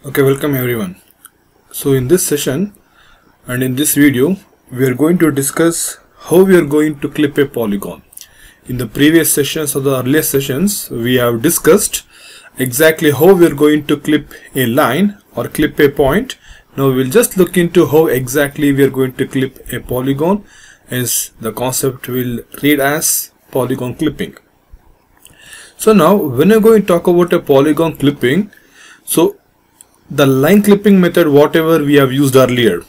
Okay, welcome everyone. So in this session and in this video we are going to discuss how we are going to clip a polygon. In the previous sessions or the earlier sessions we have discussed exactly how we are going to clip a line or clip a point. Now we will just look into how exactly we are going to clip a polygon, as the concept will read as polygon clipping. So now when I'm going to talk about a polygon clipping, so the line clipping method whatever we have used earlier,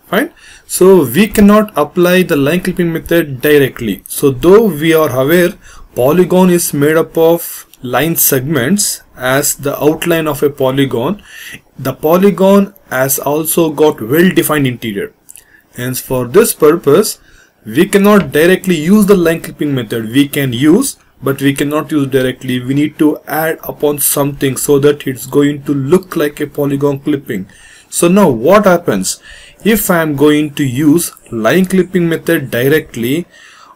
fine. So we cannot apply the line clipping method directly. So though we are aware polygon is made up of line segments as the outline of a polygon, the polygon has also got well-defined interior. Hence for this purpose we cannot directly use the line clipping method. We can use, but we cannot use directly. We need to add upon something so that it's going to look like a polygon clipping. So now what happens if I am going to use line clipping method directly,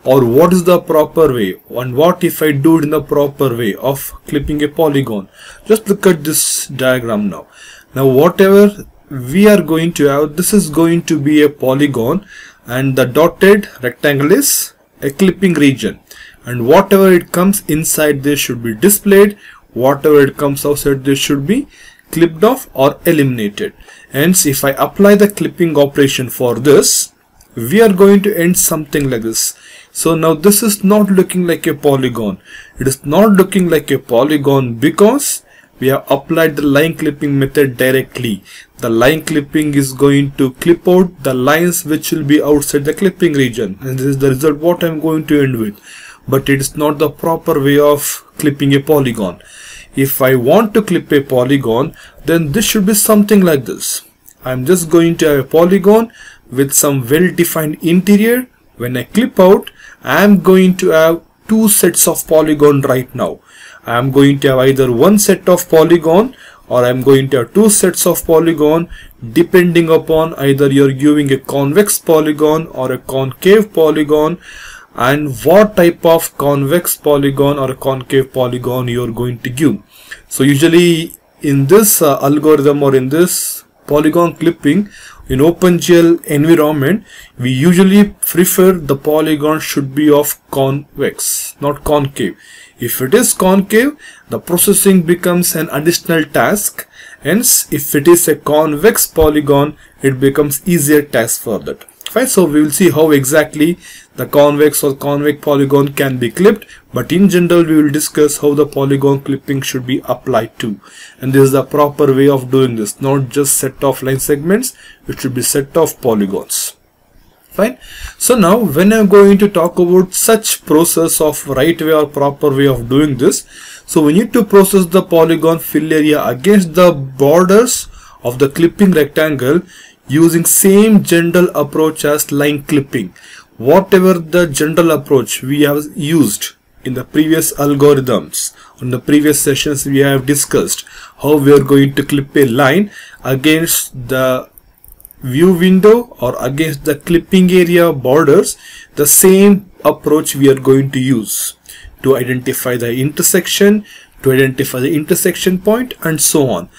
or what is the proper way, and what if I do it in the proper way of clipping a polygon? Just look at this diagram now. Now whatever we are going to have, this is going to be a polygon and the dotted rectangle is a clipping region. And whatever it comes inside this should be displayed, whatever it comes outside this should be clipped off or eliminated. Hence if I apply the clipping operation for this, we are going to end something like this. So now this is not looking like a polygon. It is not looking like a polygon because we have applied the line clipping method directly. The line clipping is going to clip out the lines which will be outside the clipping region, and this is the result what I am going to end with. But it is not the proper way of clipping a polygon. If I want to clip a polygon, then this should be something like this. I am just going to have a polygon with some well-defined interior. When I clip out, I am going to have two sets of polygon right now. I am going to have either one set of polygon or I am going to have two sets of polygon, depending upon either you are giving a convex polygon or a concave polygon, and what type of convex polygon or concave polygon you are going to give. So usually in this algorithm or in this polygon clipping in OpenGL environment, we usually prefer the polygon should be of convex, not concave. If it is concave, the processing becomes an additional task. Hence if it is a convex polygon, it becomes easier task for that. Fine. So we will see how exactly the convex or convex polygon can be clipped, but in general we will discuss how the polygon clipping should be applied to, and this is the proper way of doing this, not just set of line segments, it should be set of polygons. Fine. So now when I am going to talk about such process of right way or proper way of doing this, so we need to process the polygon fill area against the borders of the clipping rectangle using same general approach as line clipping. Whatever the general approach we have used in the previous algorithms, in the previous sessions we have discussed how we are going to clip a line against the view window or against the clipping area borders. The same approach we are going to use to identify the intersection, to identify the intersection point, and so on.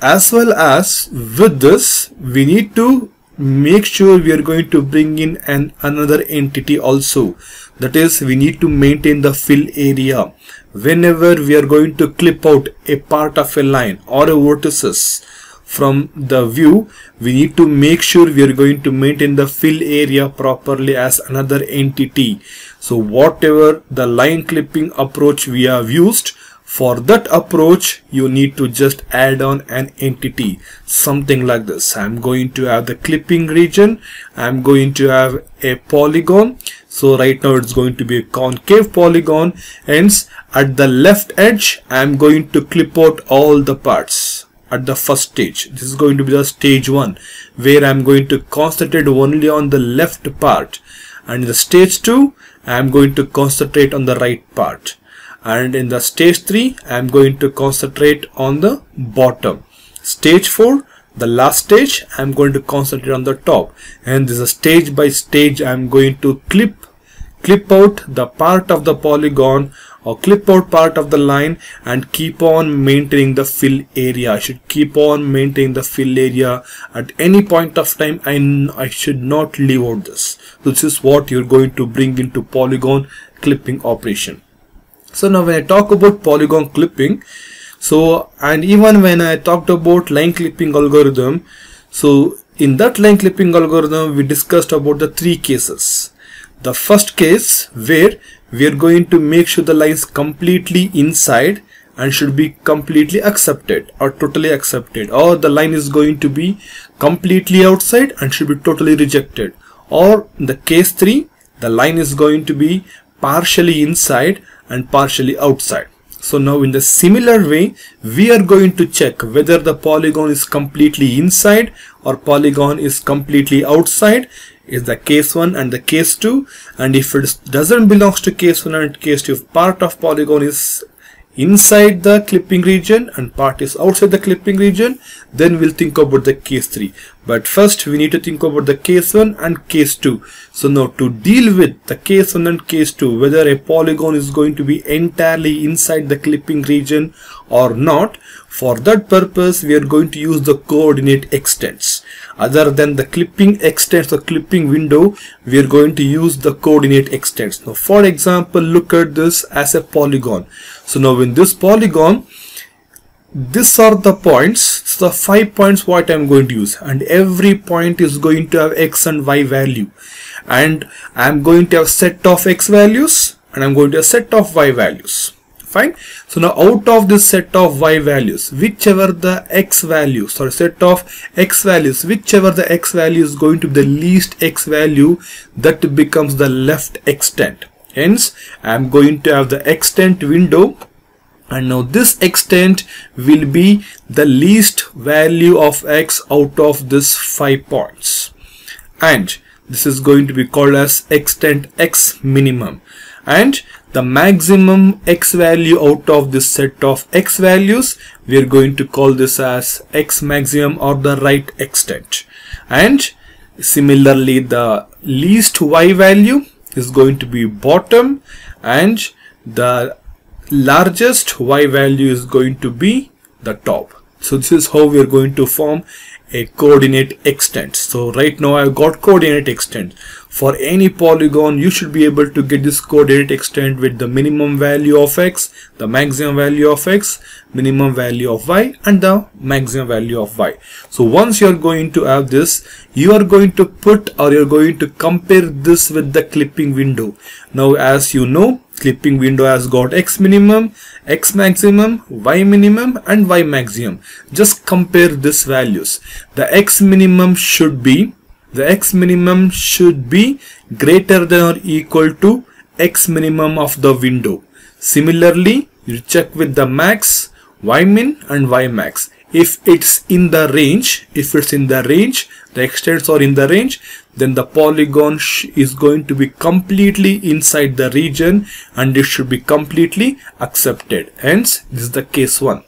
As well as with this, we need to make sure we are going to bring in another entity also. That is, we need to maintain the fill area. Whenever we are going to clip out a part of a line or a vertices from the view, we need to make sure we are going to maintain the fill area properly as another entity. So whatever the line clipping approach we have used, for that approach you need to just add on an entity, something like this. I'm going to have the clipping region, I'm going to have a polygon. So right now it's going to be a concave polygon, hence at the left edge I'm going to clip out all the parts at the first stage. This is going to be the stage 1, where I'm going to concentrate only on the left part, and in the stage 2 I'm going to concentrate on the right part, and in the stage 3 I am going to concentrate on the bottom. Stage 4, the last stage, I am going to concentrate on the top, and this is stage by stage I am going to clip out the part of the polygon or clip out part of the line and keep on maintaining the fill area. I should keep on maintaining the fill area at any point of time. I should not leave out this. This is what you're going to bring into polygon clipping operation. So now when I talk about polygon clipping, and even when I talked about line clipping algorithm, so in that line clipping algorithm we discussed about the three cases. The first case where we are going to make sure the line is completely inside and should be completely accepted or totally accepted, or the line is going to be completely outside and should be totally rejected, or in the case 3 the line is going to be partially inside and partially outside. So now in the similar way we are going to check whether the polygon is completely inside or polygon is completely outside is the case 1 and the case 2, and if it doesn't belong to case 1 and case 2, if part of polygon is inside the clipping region and part is outside the clipping region, then we'll think about the case 3. But first we need to think about the case 1 and case 2. So now to deal with the case 1 and case 2, whether a polygon is going to be entirely inside the clipping region or not, for that purpose we are going to use the coordinate extents. Other than the clipping extents or clipping window, we are going to use the coordinate extents. Now for example, look at this as a polygon. So now in this polygon, these are the points, so the 5 points what I am going to use, and every point is going to have x and y value, and I am going to have set of x values and I am going to have set of y values. Fine. So now out of this set of y values, whichever the x values or set of x values, whichever the x value is going to be the least x value, that becomes the left extent. Hence I am going to have the extent window, and now this extent will be the least value of x out of this 5 points, and this is going to be called as extent x minimum, and the maximum x value out of this set of x values we are going to call this as x maximum or the right extent, and similarly the least y value is going to be bottom, and the largest y value is going to be the top. So this is how we are going to form a coordinate extent. So right now I've got coordinate extent. For any polygon you should be able to get this coordinate extent with the minimum value of x, the maximum value of x, minimum value of y, and the maximum value of y. So once you are going to have this, you are going to put or you are going to compare this with the clipping window. Now as you know, clipping window has got x minimum, x maximum, y minimum and y maximum. Just compare these values. The x minimum should be greater than or equal to x minimum of the window. Similarly, you check with the max, y min and y max. If it's in the range, the extents are in the range, then the polygon is going to be completely inside the region and it should be completely accepted. Hence, this is the case 1.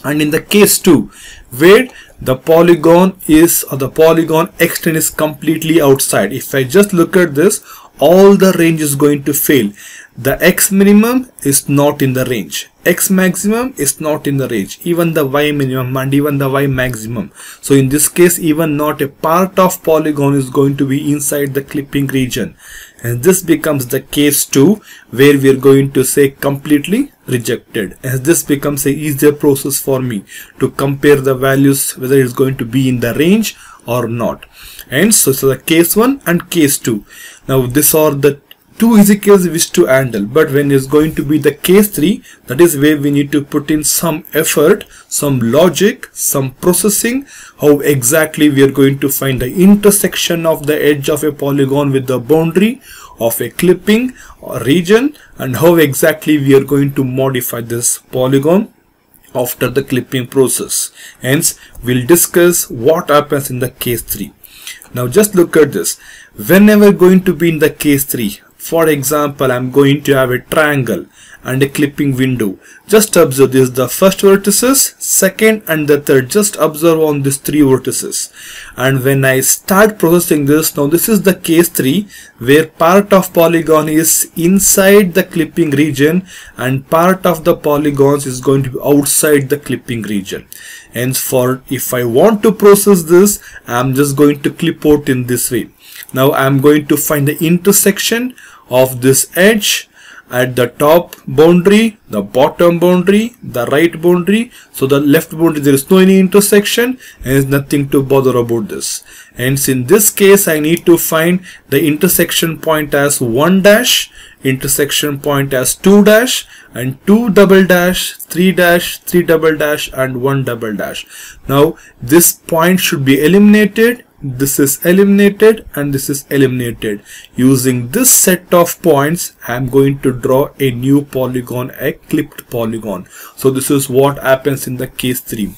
And in the case 2, where the polygon is or the polygon extent is completely outside, if I just look at this, all the range is going to fail. The x minimum is not in the range, x maximum is not in the range, even the y minimum and even the y maximum. So in this case, even not a part of polygon is going to be inside the clipping region, and this becomes the case 2, where we are going to say completely rejected, as this becomes a easier process for me to compare the values whether it is going to be in the range or not. And so the case 1 and case 2. Now these are the two easy cases which to handle, but when it's going to be the case 3, that is where we need to put in some effort, some logic, some processing, how exactly we are going to find the intersection of the edge of a polygon with the boundary of a clipping or region, and how exactly we are going to modify this polygon after the clipping process. Hence we'll discuss what happens in the case 3. Now just look at this. Whenever going to be in the case 3, for example, I'm going to have a triangle and a clipping window. Just observe this, the first vertices, second and the third. Just observe on these three vertices. And when I start processing this, now this is the case 3 where part of polygon is inside the clipping region and part of the polygons is going to be outside the clipping region. And if I want to process this, I'm just going to clip out in this way. Now I'm going to find the intersection of this edge at the top boundary, the bottom boundary, the right boundary. So the left boundary, there is no any intersection and there is nothing to bother about this. Hence in this case I need to find the intersection point as 1 dash, intersection point as 2 dash, and 2 double dash, 3 dash, 3 double dash, and 1 double dash. Now this point should be eliminated. This is eliminated and this is eliminated. Using this set of points, I am going to draw a new polygon, a clipped polygon. So this is what happens in the case 3.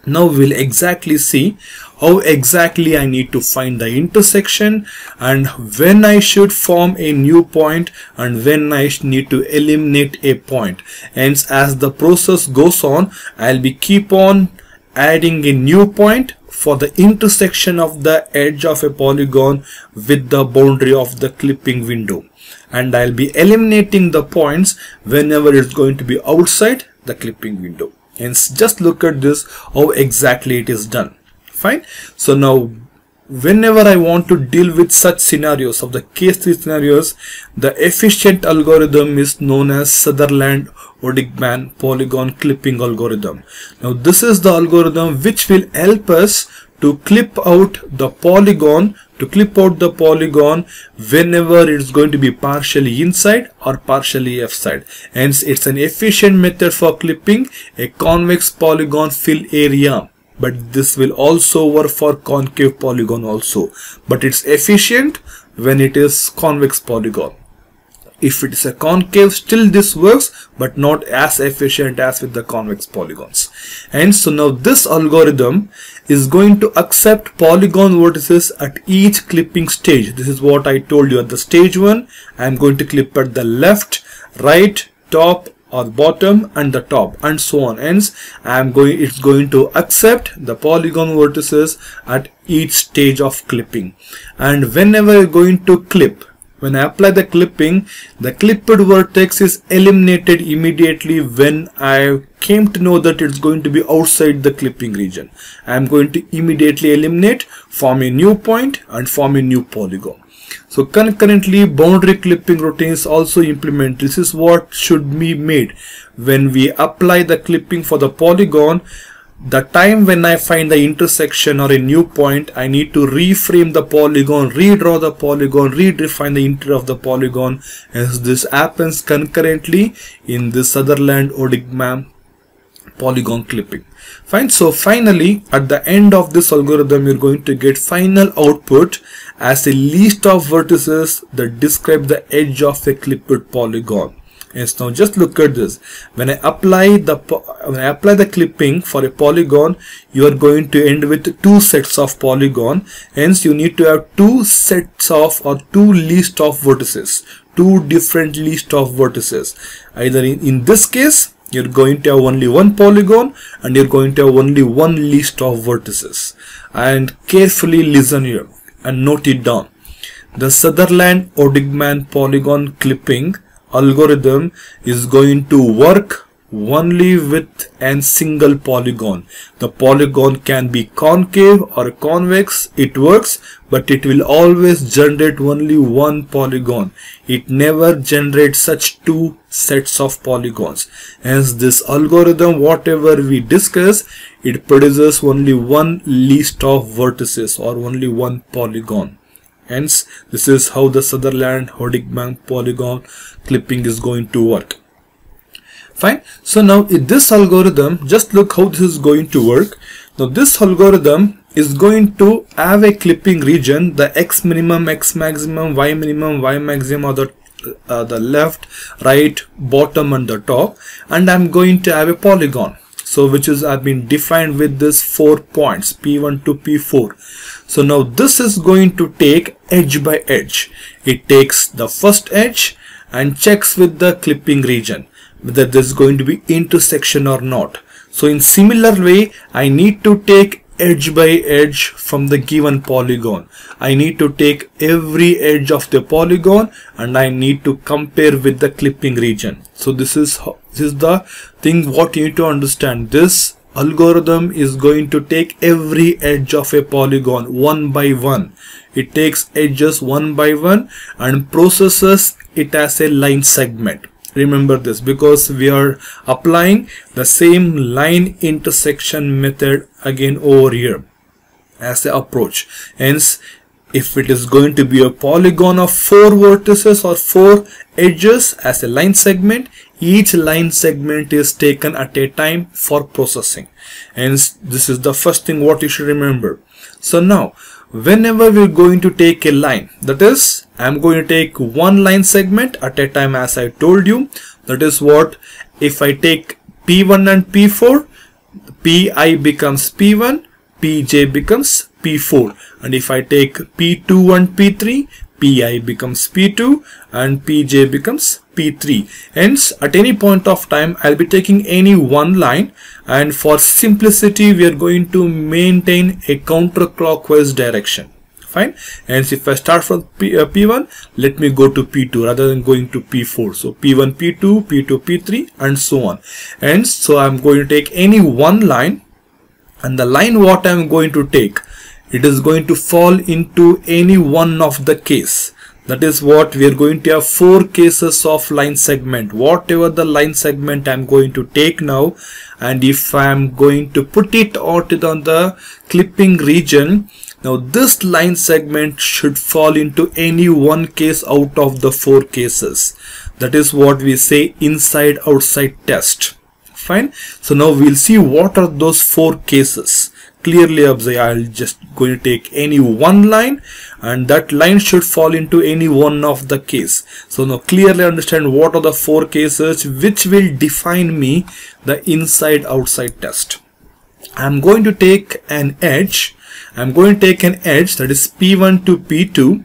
Now we'll exactly see how exactly I need to find the intersection and when I should form a new point and when I need to eliminate a point. Hence, as the process goes on, I'll be keep on adding a new point for the intersection of the edge of a polygon with the boundary of the clipping window, and I'll be eliminating the points whenever it's going to be outside the clipping window. Hence, just look at this, how exactly it is done. Fine. So now whenever I want to deal with such scenarios, of the case 3 scenarios, the efficient algorithm is known as Sutherland-Hodigman polygon clipping algorithm. Now this is the algorithm which will help us to clip out the polygon, whenever it's going to be partially inside or partially outside. Hence it's an efficient method for clipping a convex polygon fill area. But this will also work for concave polygon also. But it's efficient when it is convex polygon. If it is a concave, still this works, but not as efficient as with the convex polygons. And so now this algorithm is going to accept polygon vertices at each clipping stage. This is what I told you. At the stage 1, I am going to clip at the left, right, top, or bottom and the top, and so on. Hence it's going to accept the polygon vertices at each stage of clipping. And whenever you're going to clip, when I apply the clipping, the clipped vertex is eliminated immediately when I came to know that it's going to be outside the clipping region. I am going to immediately eliminate, form a new point and form a new polygon. So concurrently, boundary clipping routines also implement. This is what should be made when we apply the clipping for the polygon. The time when I find the intersection or a new point, I need to reframe the polygon, redraw the polygon, redefine the interior of the polygon, as this happens concurrently in the Sutherland-Hodigman polygon clipping. Fine. So finally, at the end of this algorithm, you're going to get final output as a list of vertices that describe the edge of a clipped polygon. Yes, now just look at this. When I apply the clipping for a polygon, you are going to end with 2 sets of polygon. Hence, you need to have 2 sets of or 2 list of vertices, 2 different list of vertices. Either in this case, you're going to have only 1 polygon and you're going to have only 1 list of vertices. And carefully listen here and note it down. The Sutherland-Hodigman polygon clipping algorithm is going to work only with a single polygon. The polygon can be concave or convex, it works, but it will always generate only 1 polygon. It never generates such 2 sets of polygons. Hence this algorithm, whatever we discuss, it produces only 1 list of vertices or only 1 polygon. Hence this is how the Sutherland-Hodigman polygon clipping is going to work. Fine. So now in this algorithm, just look how this is going to work. Now this algorithm is going to have a clipping region, the x minimum, x maximum, y minimum, y maximum, or the left, right, bottom and the top, and I'm going to have a polygon. So which is have been defined with this 4 points, P1 to P4. So now this is going to take edge by edge. It takes the first edge and checks with the clipping region. whether this is going to be intersection or not. So in similar way, I need to take edge by edge from the given polygon. I need to take every edge of the polygon and I need to compare with the clipping region. So this is the thing what you need to understand. This algorithm is going to take every edge of a polygon one by one. It takes edges one by one and processes it as a line segment. Remember this, because we are applying the same line intersection method again over here as the approach. Hence, if it is going to be a polygon of 4 vertices or 4 edges as a line segment, each line segment is taken at a time for processing. Hence, this is the first thing what you should remember. So now, whenever we're going to take a line, that is, I'm going to take one line segment at a time, as I told you. That is what, if I take P1 and P4, Pi becomes P1, Pj becomes P4. And if I take P2 and P3, Pi becomes P2 and Pj becomes P3. Hence, at any point of time, I'll be taking any one line, and for simplicity, we are going to maintain a counterclockwise direction. Fine. Hence, if I start from P1, let me go to P2 rather than going to P4. So P1, P2, P2, P3, and so on. And so I'm going to take any one line, and the line what I'm going to take, it is going to fall into any one of the case. That is what we are going to have 4 cases of line segment. Whatever the line segment I'm going to take now, and if I'm going to put it out on the clipping region, now this line segment should fall into any one case out of the 4 cases. That is what we say inside outside test. Fine. So now we'll see what are those 4 cases. Clearly observe, I'll just going to take any one line and that line should fall into any one of the case. So now clearly understand what are the 4 cases which will define me the inside outside test. I'm going to take an edge. I'm going to take an edge, that is P1 to P2,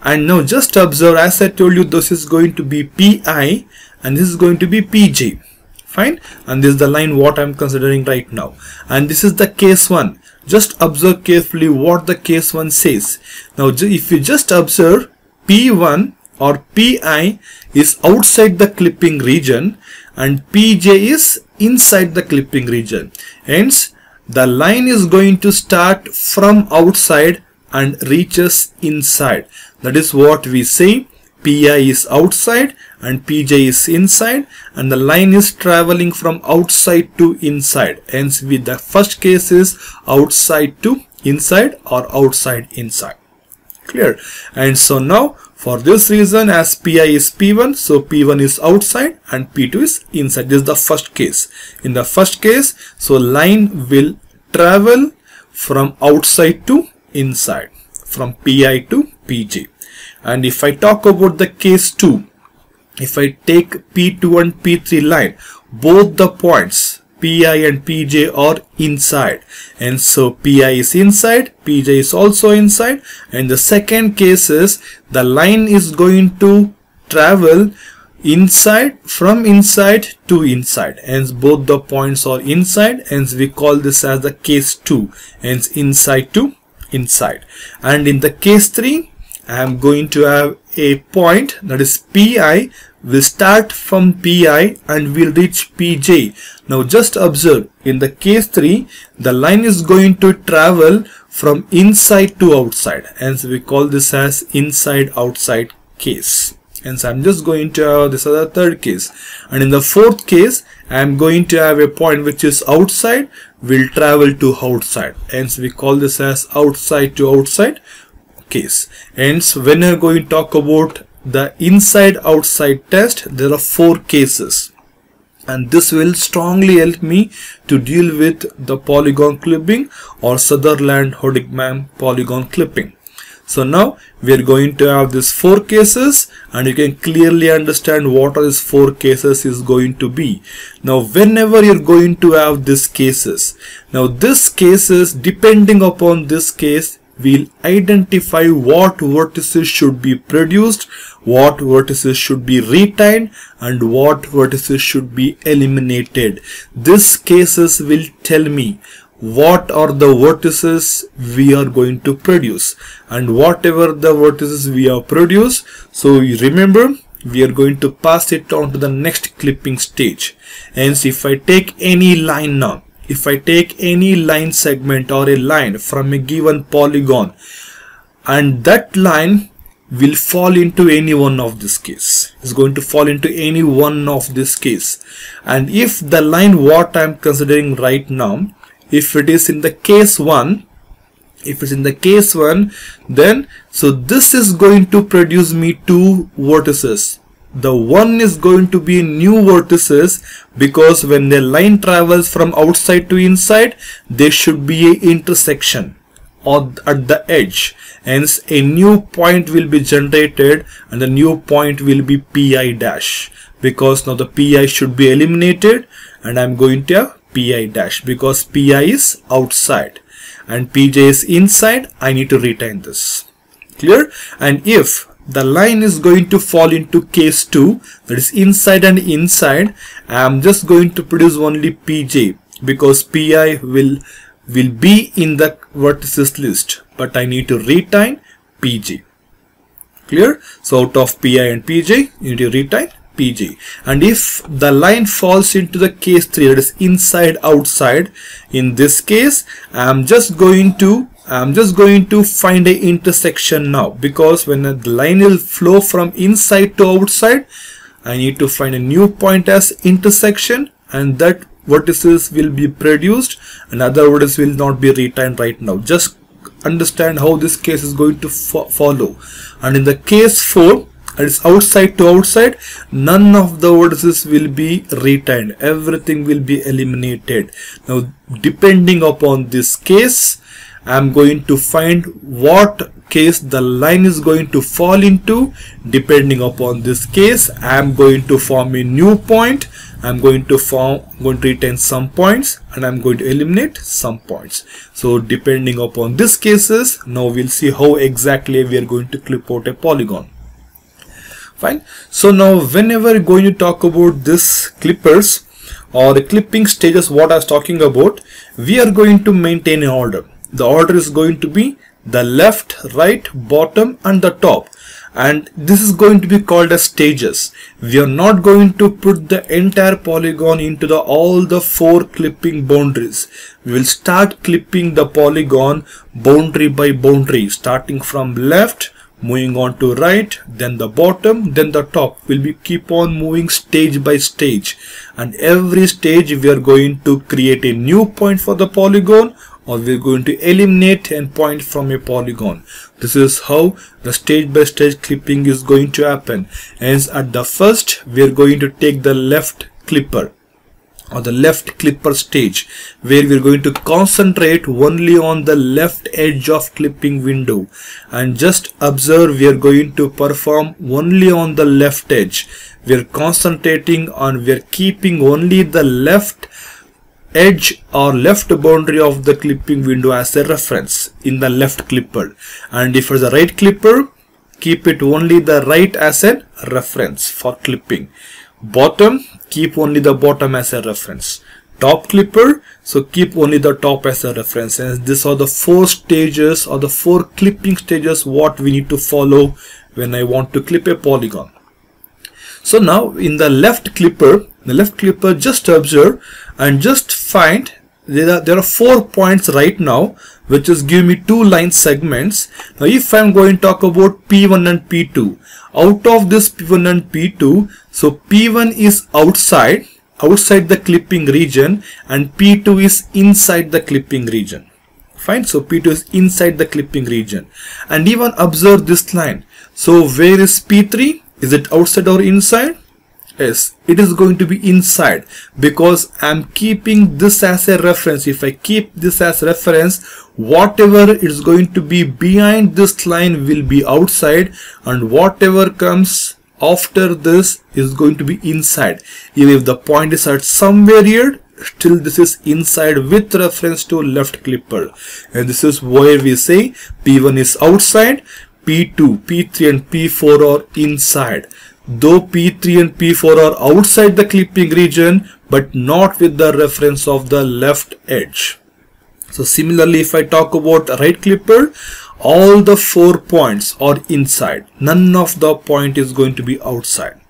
and now just observe, as I told you, this is going to be Pi and this is going to be Pj. Fine. And this is the line what I'm considering right now, and this is the case 1. Just observe carefully what the case 1 says. Now if you just observe, P1 or Pi is outside the clipping region and Pj is inside the clipping region. Hence, the line is going to start from outside and reaches inside. That is what we say, Pi is outside and Pj is inside, and the line is traveling from outside to inside. Hence, with the first case is outside to inside or outside inside. Clear? And so now, for this reason, as Pi is P1, so P1 is outside and P2 is inside. This is the first case. In the first case, so line will travel from outside to inside, from Pi to Pj. And if I talk about the case 2, if I take P2 and P3 line, both the points Pi and Pj are inside, and so Pi is inside, Pj is also inside, and the second case is the line is going to travel inside, from inside to inside, hence both the points are inside, hence we call this as the case 2, hence inside to inside. And in the case 3, I am going to have a point, that is Pi will start from Pi and will reach Pj. Now just observe, in the case 3, the line is going to travel from inside to outside, hence we call this as inside outside case. Hence I'm just going to have this other third case, and in the fourth case I am going to have a point which is outside will travel to outside, hence we call this as outside to outside case. Hence when we are going to talk about the inside outside test, there are 4 cases, and this will strongly help me to deal with the polygon clipping or Sutherland-Hodgman polygon clipping. So now we are going to have these 4 cases, and you can clearly understand what are these 4 cases is going to be. Now whenever you're going to have these cases, now this cases, depending upon this case, we'll identify what vertices should be produced, what vertices should be retained and what vertices should be eliminated. These cases will tell me what are the vertices we are going to produce, and whatever the vertices we have produced, so you remember we are going to pass it on to the next clipping stage. Hence, if I take any line now, if I take any line segment or a line from a given polygon, and that line will fall into any one of this case, is going to fall into any one of this case. And if the line what I am considering right now, if it is in the case 1, if it's in the case 1, then so this is going to produce me two vertices. The one is going to be new vertices because when the line travels from outside to inside, there should be an intersection or at the edge. Hence, a new point will be generated, and the new point will be pi dash, because now the pi should be eliminated, and I'm going to have pi dash because pi is outside and pj is inside. I need to retain this. Clear? And if the line is going to fall into case 2, that is inside and inside, I am just going to produce only pj because pi will be in the vertices list, but I need to retain pj. Clear? So out of pi and pj, you need to retain pj. And if the line falls into the case 3, that is inside outside, in this case I am just going to find a intersection now, because when the line will flow from inside to outside, I need to find a new point as intersection, and that vertices will be produced and other vertices will not be retained right now. Just understand how this case is going to follow. And in the case 4, it is outside to outside, none of the vertices will be retained, everything will be eliminated. Now depending upon this case, I am going to find what case the line is going to fall into. Depending upon this case, I am going to form a new point. I am going to retain some points, and I am going to eliminate some points. So depending upon these cases, now we'll see how exactly we are going to clip out a polygon. Fine. So now whenever we're going to talk about this clippers or the clipping stages, what I was talking about, we are going to maintain an order. The order is going to be the left, right, bottom and the top, and this is going to be called as stages. We are not going to put the entire polygon into all the 4 clipping boundaries. We will start clipping the polygon boundary by boundary, starting from left, moving on to right, then the bottom, then the top. Will be keep on moving stage by stage, and every stage we are going to create a new point for the polygon, or we are going to eliminate a point from a polygon. This is how the stage by stage clipping is going to happen. Hence, at the first we are going to take the left clipper or the left clipper stage, where we are going to concentrate only on the left edge of clipping window, and just observe we are going to perform only on the left edge. We are concentrating on, we are keeping only the left edge or left boundary of the clipping window as a reference in the left clipper, and if it's a right clipper, keep it only the right as a reference for clipping. Bottom, keep only the bottom as a reference. Top clipper, so keep only the top as a reference. And these are the 4 stages or the 4 clipping stages what we need to follow when I want to clip a polygon. So now in the left clipper, just observe and just find there are 4 points right now, which is give me 2 line segments. Now if I'm going to talk about P1 and P2, out of this P1 and P2, so P1 is outside the clipping region and P2 is inside the clipping region. Fine, so P2 is inside the clipping region. And even observe this line. So where is P3? Is it outside or inside? Yes, it is going to be inside, because I am keeping this as a reference. If I keep this as reference, whatever is going to be behind this line will be outside, and whatever comes after this is going to be inside. Even if the point is at somewhere here, still this is inside with reference to left clipper. And this is where we say P1 is outside, P2, P3 and P4 are inside, though P3 and P4 are outside the clipping region, but not with the reference of the left edge. So similarly, if I talk about right clipper, all the 4 points are inside, none of the point is going to be outside.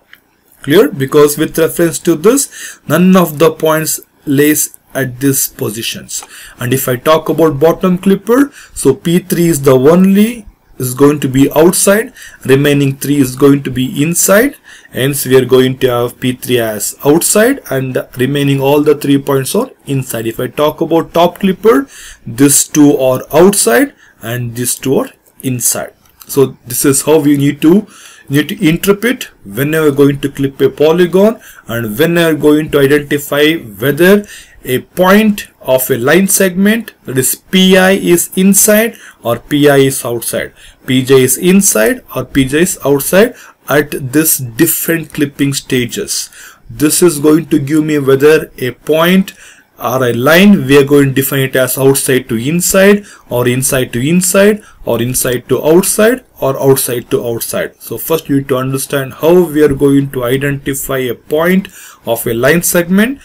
Clear? Because with reference to this, none of the points lays at these positions. And if I talk about bottom clipper, so P3 is the only is going to be outside, remaining 3 is going to be inside, hence we are going to have P3 as outside and remaining all the 3 points are inside. If I talk about top clipper, these 2 are outside and these 2 are inside. So this is how we need to interpret whenever we're going to clip a polygon and when we're going to identify whether a point of a line segment, that is PI, is inside or PI is outside, PJ is inside or PJ is outside at this different clipping stages. This is going to give me whether a point or a line, we are going to define it as outside to inside or inside to inside or inside to outside or outside to outside. So first you need to understand how we are going to identify a point of a line segment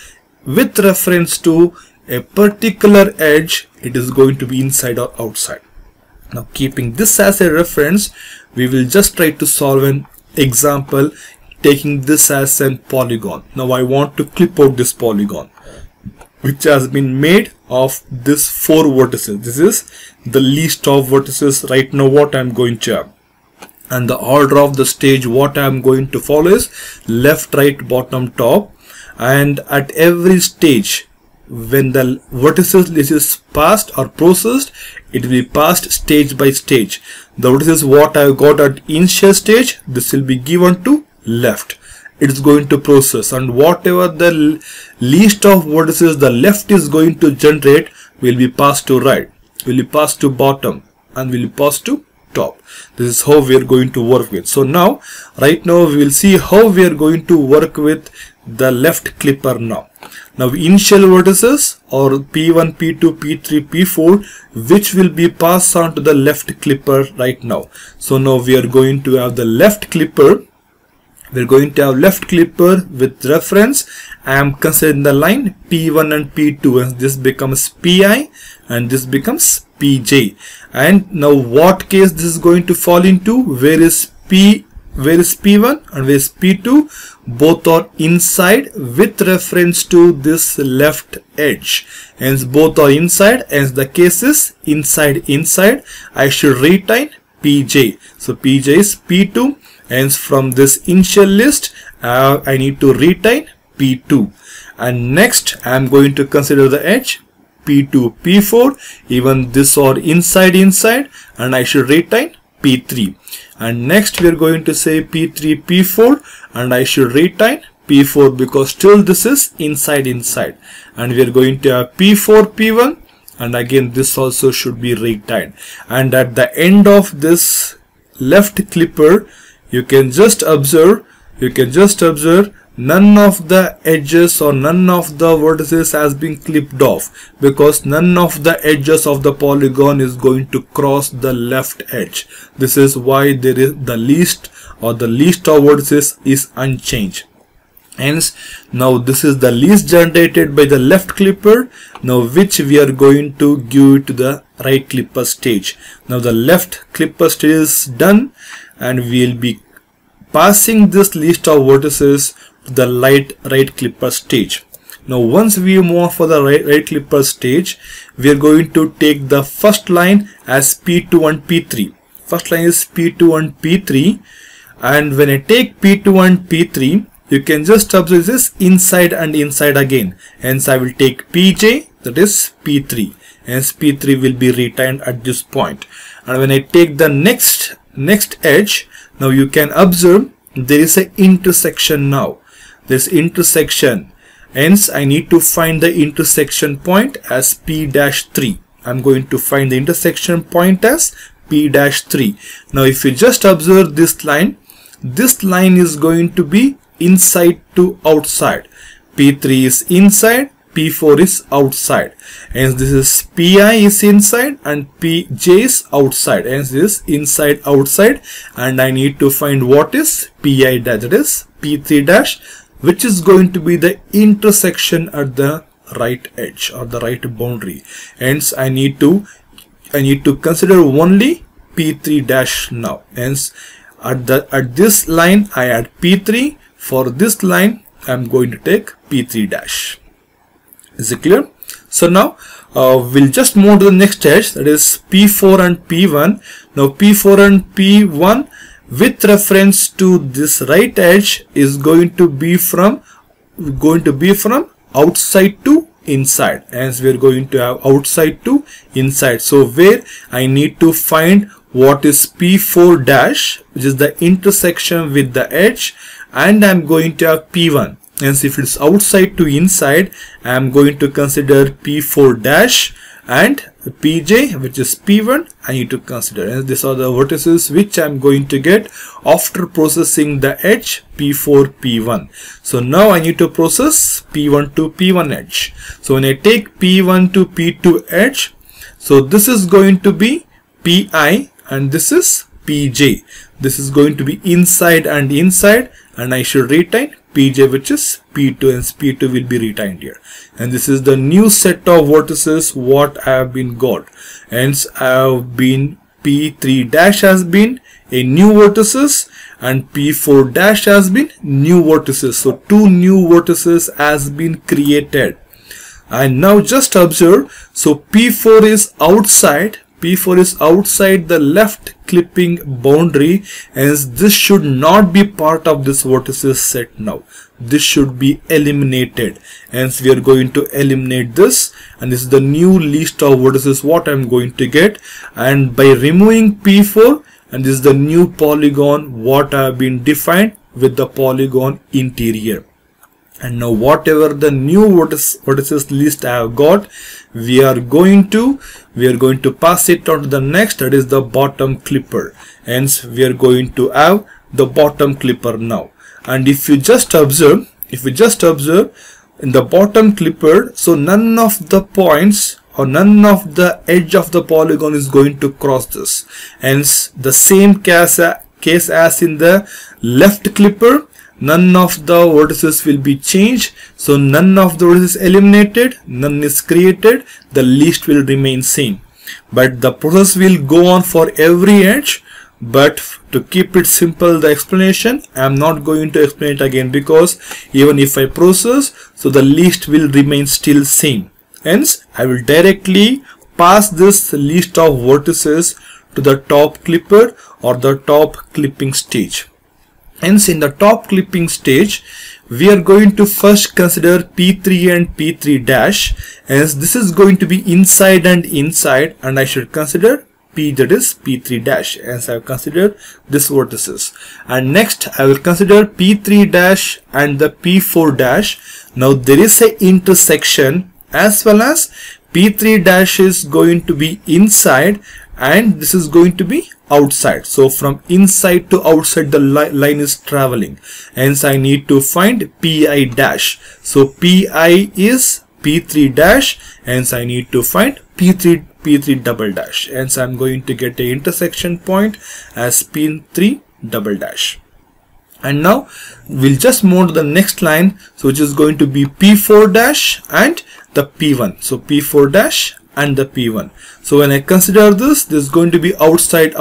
with reference to a particular edge, it is going to be inside or outside. Now keeping this as a reference, we will just try to solve an example taking this as a polygon. Now I want to clip out this polygon, which has been made of this 4 vertices. This is the least of vertices right now what I am going to have. And the order of the stage what I am going to follow is left, right, bottom, top. And at every stage, when the vertices list is passed or processed, it will be passed stage by stage. The vertices what I got at initial stage, this will be given to left. It is going to process, and whatever the least of vertices the left is going to generate will be passed to right, will be passed to bottom, and will be passed to top. This is how we are going to work with. So now, right now we will see how we are going to work with the left clipper now. Now initial vertices or P1, P2, P3, P4, which will be passed on to the left clipper right now. So now we are going to have the left clipper. We're going to have left clipper with reference. I am considering the line P1 and P2, and this becomes PI and this becomes PJ. And now what case this is going to fall into? Where is P1 and where is P2? Both are inside with reference to this left edge. Hence both are inside, hence the case is inside. I should retain PJ. So PJ is P2. Hence from this initial list I need to retain P2, and next I am going to consider the edge P2, P4, even this are inside, and I should retain P3, and next we are going to say P3, P4, and I should retain P4 because still this is inside, and we are going to have P4, P1, and again this also should be retained. And at the end of this left clipper, you can just observe none of the edges or none of the vertices has been clipped off, because none of the edges of the polygon is going to cross the left edge. This is why there is the least of vertices is unchanged. Hence now this is the least generated by the left clipper, now which we are going to give it to the right clipper stage. Now the left clipper stage is done, and we will be passing this list of vertices to the right clipper stage. Now once we move on for the right clipper stage, we are going to take the first line as P2 and P3. First line is P2 and P3, and when I take P2 and P3, you can just observe this inside and inside again. Hence I will take PJ, that is P3. Hence P3 will be retained at this point. And when I take the next edge, now you can observe there is an intersection now. This intersection. Hence I need to find the intersection point as P-3. I'm going to find the intersection point as P-3. Now if you just observe this line is going to be inside to outside. P3 is inside, P4 is outside. Hence this is Pi is inside and Pj is outside. Hence this is inside outside, and I need to find what is Pi dash, that is P3 dash, which is going to be the intersection at the right edge or the right boundary. Hence I need to consider only P3 dash now. Hence at this line I add P3. For this line I am going to take P3 dash. Is it clear? So now we'll just move to the next edge, that is P4 and P1. Now P4 and P1 with reference to this right edge is going to be from outside to inside. Hence we are going to have outside to inside. So where I need to find what is P4 dash, which is the intersection with the edge, and I am going to have P1. Hence if it's outside to inside, I am going to consider P4 dash, and Pj, which is P1, I need to consider. And these are the vertices which I am going to get after processing the edge P4 P1. So now I need to process P1 to P1 edge. So when I take P1 to P2 edge, so this is going to be Pi and this is Pj. This is going to be inside and inside, and I should retain Pj, which is P2, and P2 will be retained here. And this is the new set of vertices what I have been got. Hence I have been P3 dash has been a new vertices and P4 dash has been new vertices. So two new vertices has been created. And now just observe, so P4 is outside. P4 is outside the left clipping boundary, hence this should not be part of this vertices set now. This should be eliminated. Hence we are going to eliminate this, and this is the new list of vertices what I am going to get. And by removing P4, and this is the new polygon what I have been defined with the polygon interior. And now whatever the new vertices list I have got, we are going to pass it on to the next, that is the bottom clipper. Hence we are going to have the bottom clipper now. And if you just observe in the bottom clipper, so none of the points or none of the edge of the polygon is going to cross this. Hence the same case as in the left clipper, none of the vertices will be changed. So none of the vertices eliminated, none is created, the list will remain same. But the process will go on for every edge. But to keep it simple, the explanation, I am not going to explain it again, because even if I process, so the list will remain still same. Hence I will directly pass this list of vertices to the top clipper or the top clipping stage. Hence in the top clipping stage, we are going to first consider P3 and P3 dash. Hence this is going to be inside and inside, and I should consider P, that is P3 dash. Hence I have considered this vertices. And next I will consider P3 dash and the P4 dash. Now there is a intersection, as well as P3 dash is going to be inside and this is going to be outside. So from inside to outside the line is traveling. Hence I need to find Pi dash. So Pi is P3 dash, hence I need to find P3 double dash. Hence I am going to get a intersection point as P3 double dash. And now we'll just move to the next line, so which is going to be P4 dash and the P1. So P4 dash and the P1. So when I consider this is going to be outside.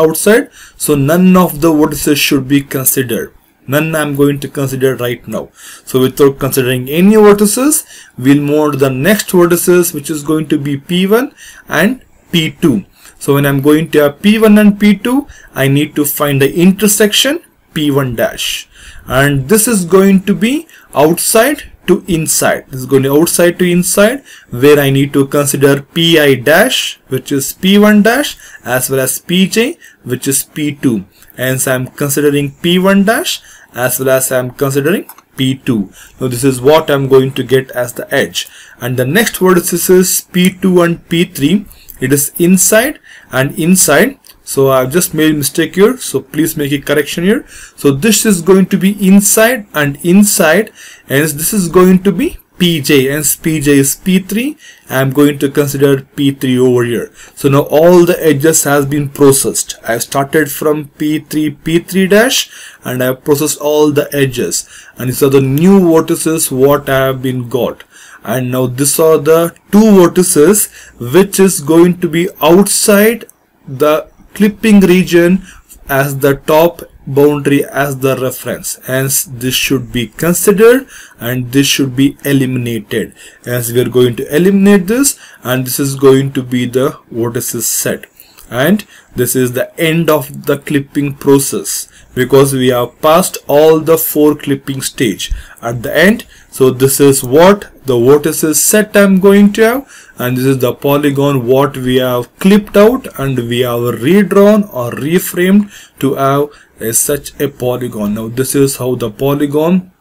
So none of the vertices should be considered. None I am going to consider right now. So without considering any vertices, we'll move to the next vertices, which is going to be P1 and P2. So when I'm going to have P1 and P2, I need to find the intersection P1 dash. And this is going to be outside to inside. This is going to be outside to inside, where I need to consider Pi dash, which is P1 dash, as well as Pj, which is P2. Hence I am considering P1 dash as well as I am considering P2. Now this is what I am going to get as the edge. And the next vertices is P2 and P3. It is inside and inside. So I have just made a mistake here, so please make a correction here. So this is going to be inside and inside, hence this is going to be Pj, and Pj is P3. I'm going to consider P3 over here. So now all the edges has been processed. I started from P3, P3 dash, and I have processed all the edges. And these are the new vertices what I have been got. And now these are the two vertices which is going to be outside the clipping region as the top boundary as the reference. Hence this should be considered and this should be eliminated. As we are going to eliminate this, and this is going to be the vertices set, and this is the end of the clipping process because we have passed all the 4 clipping stage at the end. So this is what the vertices set I'm going to have, and this is the polygon what we have clipped out and we have redrawn or reframed to have such a polygon. Now this is how the polygon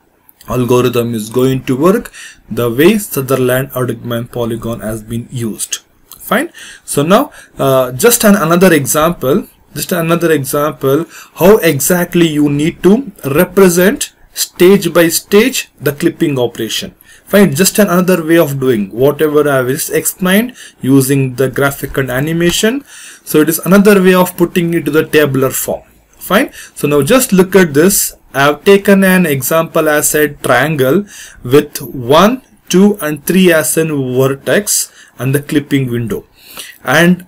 algorithm is going to work, the way Sutherland-Hardigman polygon has been used. Fine. So now just another example how exactly you need to represent stage by stage the clipping operation. Fine. Just another way of doing whatever I have explained using the graphic and animation. So it is another way of putting it to the tabular form. Fine. So now just look at this. I have taken an example as a triangle with 1, 2 and 3 as a vertex and the clipping window. And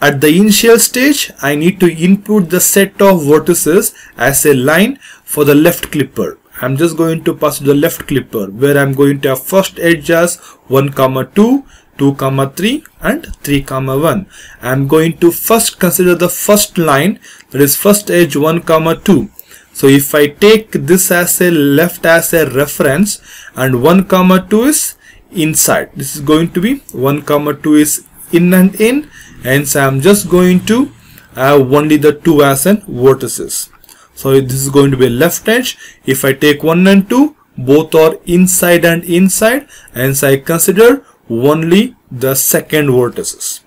at the initial stage, I need to input the set of vertices as a line for the left clipper. I'm just going to pass to the left clipper where I'm going to have first edge as 1, 2, 2, 3 and 3, 1. I'm going to first consider the first line, that is first edge 1, 2. So if I take this as a left as a reference and 1, 2 is inside, this is going to be 1, 2 is in and in, hence I am just going to have only the 2 as an vertices. So this is going to be left edge. If I take 1 and 2, both are inside and inside, hence I consider only the second vertices.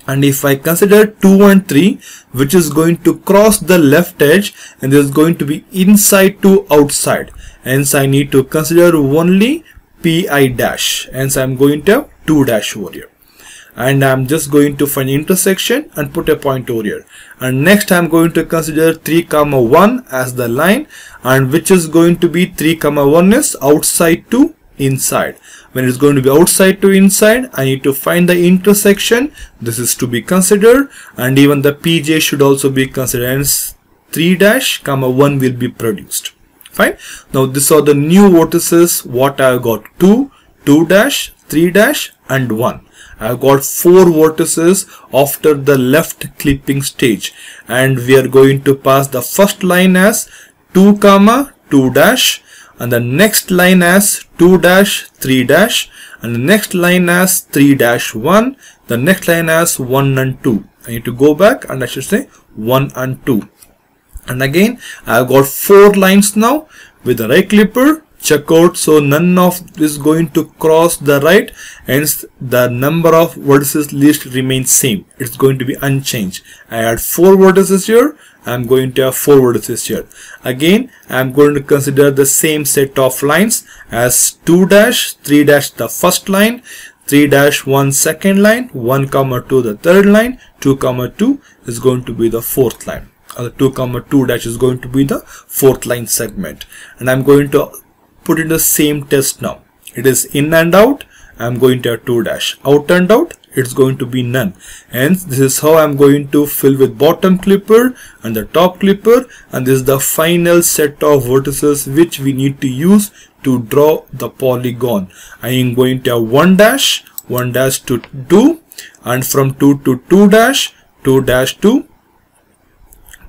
And if I consider 2 and 3, which is going to cross the left edge, and this is going to be inside to outside, hence I need to consider only Pi dash, hence I am going to have 2 dash over here. And I'm just going to find intersection and put a point over here. And next I'm going to consider 3, 1 as the line, and which is going to be 3, 1 is outside to inside. When it's going to be outside to inside, I need to find the intersection. This is to be considered, and even the Pj should also be considered. Hence 3 dash, 1 will be produced. Fine. Now these are the new vertices what I have got: 2, 2 dash, 3 dash and 1. I have got 4 vertices after the left clipping stage, and we are going to pass the first line as 2, 2 dash, and the next line as 2 dash, 3 dash, and the next line as 3 dash 1, the next line as 1 and 2. I need to go back and I should say 1 and 2. And again I have got 4 lines now with the right clipper. Check out, so none of this is going to cross the right, hence the number of vertices list remains same. It's going to be unchanged. I had 4 vertices here, I'm going to have 4 vertices here. Again I'm going to consider the same set of lines as 2 dash, 3 dash the first line, 3 dash 1 second line, 1, 2 the third line, 2, 2 is going to be the fourth line. 2, 2 dash is going to be the fourth line segment, and I'm going to put in the same test now. It is in and out, I'm going to have 2 dash, out and out, it's going to be none. Hence this is how I'm going to fill with bottom clipper and the top clipper, and this is the final set of vertices which we need to use to draw the polygon. I am going to have 1 dash to 2, and from 2 to 2 dash, 2 dash to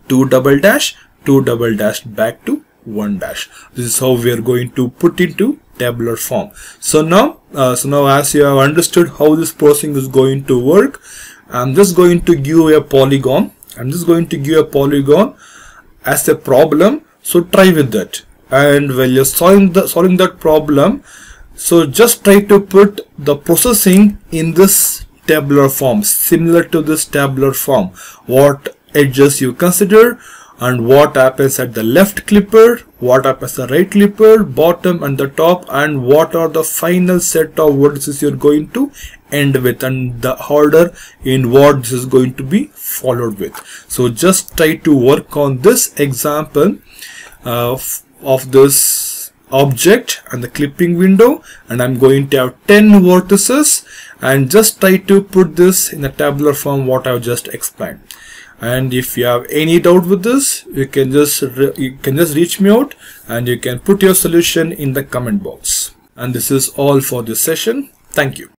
2 double dash, 2 double dash back to 1 dash. This is how we are going to put into tabular form. So now as you have understood how this processing is going to work, I'm just going to give a polygon. I'm just going to give a polygon as a problem. So try with that. And while you're solving that problem, so just try to put the processing in this tabular form, similar to this tabular form. What edges you consider, and what happens at the left clipper, what happens at the right clipper, bottom and the top, and what are the final set of vertices you're going to end with, and the order in what this is going to be followed with. So just try to work on this example of this object and the clipping window, and I'm going to have 10 vertices, and just try to put this in a tabular form what I've just explained. And if you have any doubt with this, you can just reach me out, and you can put your solution in the comment box. And this is all for this session. Thank you.